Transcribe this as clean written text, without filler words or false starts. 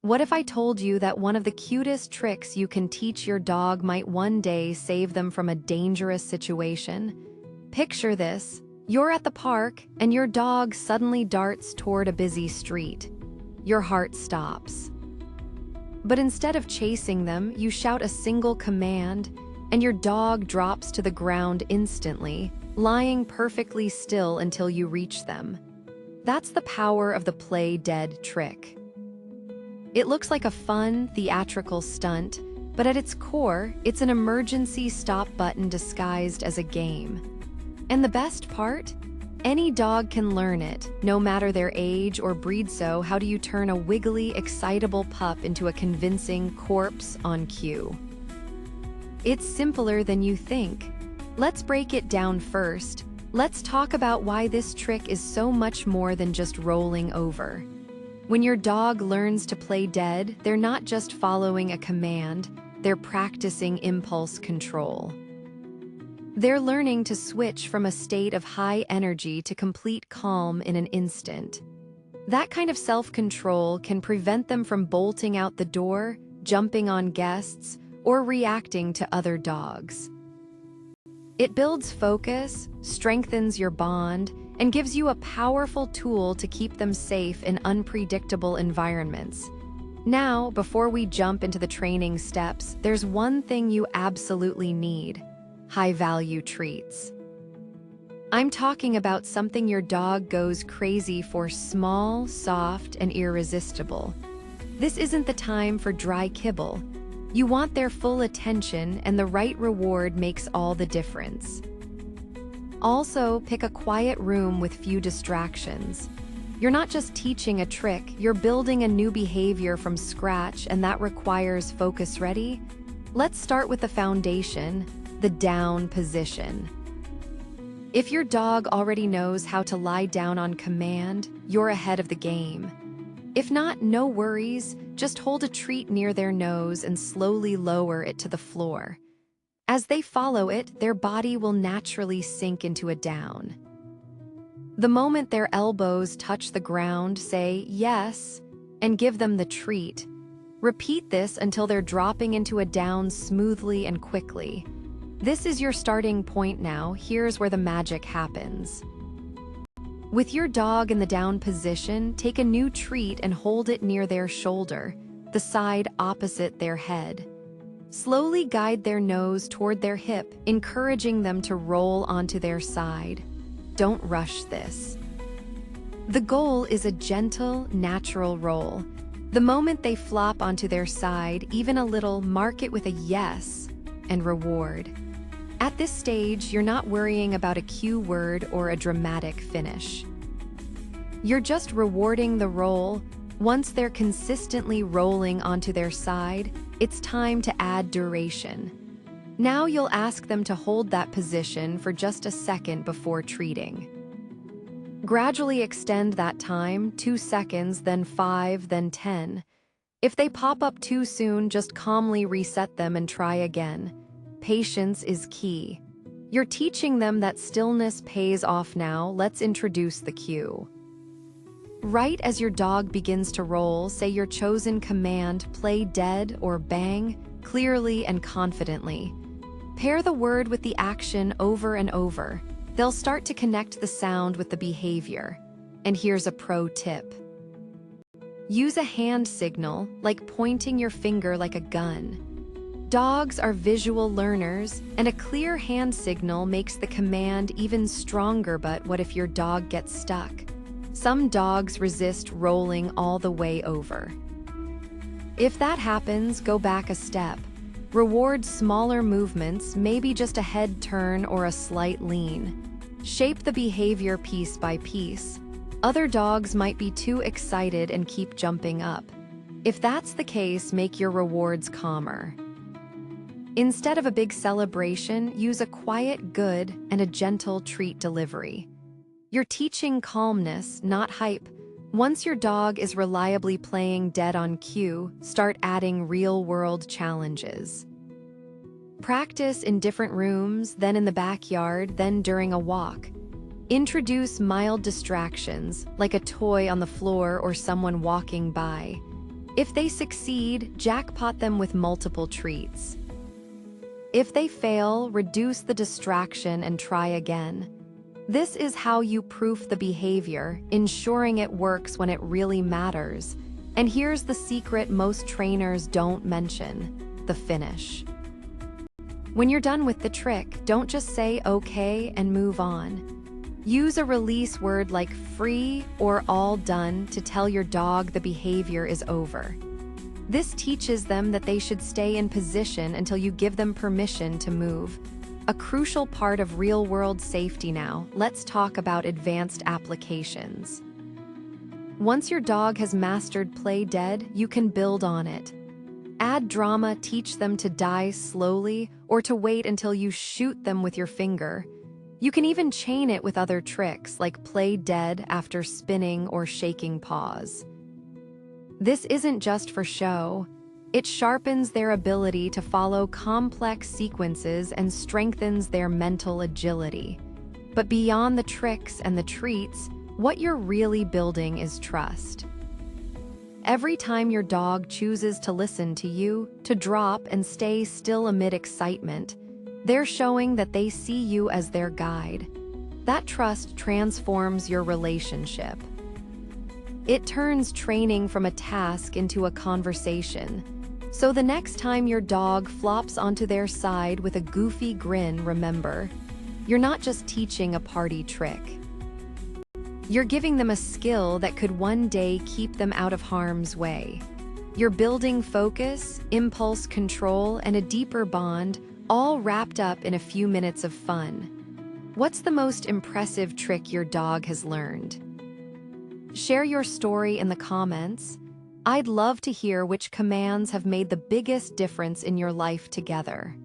What if I told you that one of the cutest tricks you can teach your dog might one day save them from a dangerous situation? Picture this. You're at the park, and your dog suddenly darts toward a busy street. Your heart stops. But instead of chasing them, you shout a single command, and your dog drops to the ground instantly, lying perfectly still until you reach them. That's the power of the play dead trick. It looks like a fun, theatrical stunt, but at its core, it's an emergency stop button disguised as a game. And the best part? Any dog can learn it, no matter their age or breed. So how do you turn a wiggly, excitable pup into a convincing corpse on cue? It's simpler than you think. Let's break it down first. Let's talk about why this trick is so much more than just rolling over. When your dog learns to play dead, they're not just following a command, they're practicing impulse control. They're learning to switch from a state of high energy to complete calm in an instant. That kind of self-control can prevent them from bolting out the door, jumping on guests, or reacting to other dogs. It builds focus, strengthens your bond, and gives you a powerful tool to keep them safe in unpredictable environments. Now, before we jump into the training steps, there's one thing you absolutely need: high-value treats. I'm talking about something your dog goes crazy for: small, soft, and irresistible. This isn't the time for dry kibble. You want their full attention, and the right reward makes all the difference. Also, pick a quiet room with few distractions. You're not just teaching a trick, you're building a new behavior from scratch, and that requires focus. Ready? Let's start with the foundation, the down position. If your dog already knows how to lie down on command, you're ahead of the game. If not, no worries, just hold a treat near their nose and slowly lower it to the floor. As they follow it, their body will naturally sink into a down. The moment their elbows touch the ground, say yes, and give them the treat. Repeat this until they're dropping into a down smoothly and quickly. This is your starting point now. Here's where the magic happens. With your dog in the down position, take a new treat and hold it near their shoulder, the side opposite their head. Slowly guide their nose toward their hip, encouraging them to roll onto their side. Don't rush this. The goal is a gentle, natural roll. The moment they flop onto their side, even a little, mark it with a yes and reward. At this stage, you're not worrying about a cue word or a dramatic finish. You're just rewarding the roll. Once they're consistently rolling onto their side, it's time to add duration. Now you'll ask them to hold that position for just a second before treating. Gradually extend that time, 2 seconds, then 5, then 10. If they pop up too soon, just calmly reset them and try again. Patience is key. You're teaching them that stillness pays off. Now, let's introduce the cue. Right as your dog begins to roll, say your chosen command: play dead or bang, clearly and confidently. Pair the word with the action over and over. They'll start to connect the sound with the behavior. And here's a pro tip. Use a hand signal, like pointing your finger like a gun. Dogs are visual learners, and a clear hand signal makes the command even stronger. But what if your dog gets stuck? Some dogs resist rolling all the way over. If that happens, go back a step. Reward smaller movements, maybe just a head turn or a slight lean. Shape the behavior piece by piece. Other dogs might be too excited and keep jumping up. If that's the case, make your rewards calmer. Instead of a big celebration, use a quiet good and a gentle treat delivery. You're teaching calmness, not hype. Once your dog is reliably playing dead on cue, start adding real-world challenges. Practice in different rooms, then in the backyard, then during a walk. Introduce mild distractions, like a toy on the floor or someone walking by. If they succeed, jackpot them with multiple treats. If they fail, reduce the distraction and try again. This is how you proof the behavior, ensuring it works when it really matters. And here's the secret most trainers don't mention: the finish. When you're done with the trick, don't just say okay and move on. Use a release word like free or all done to tell your dog the behavior is over. This teaches them that they should stay in position until you give them permission to move. A crucial part of real-world safety now, let's talk about advanced applications. Once your dog has mastered play dead, you can build on it. Add drama, teach them to die slowly or to wait until you shoot them with your finger. You can even chain it with other tricks like play dead after spinning or shaking paws. This isn't just for show. It sharpens their ability to follow complex sequences and strengthens their mental agility. But beyond the tricks and the treats, what you're really building is trust. Every time your dog chooses to listen to you, to drop and stay still amid excitement, they're showing that they see you as their guide. That trust transforms your relationship. It turns training from a task into a conversation. So the next time your dog flops onto their side with a goofy grin, remember, you're not just teaching a party trick. You're giving them a skill that could one day keep them out of harm's way. You're building focus, impulse control, and a deeper bond, all wrapped up in a few minutes of fun. What's the most impressive trick your dog has learned? Share your story in the comments. I'd love to hear which commands have made the biggest difference in your life together.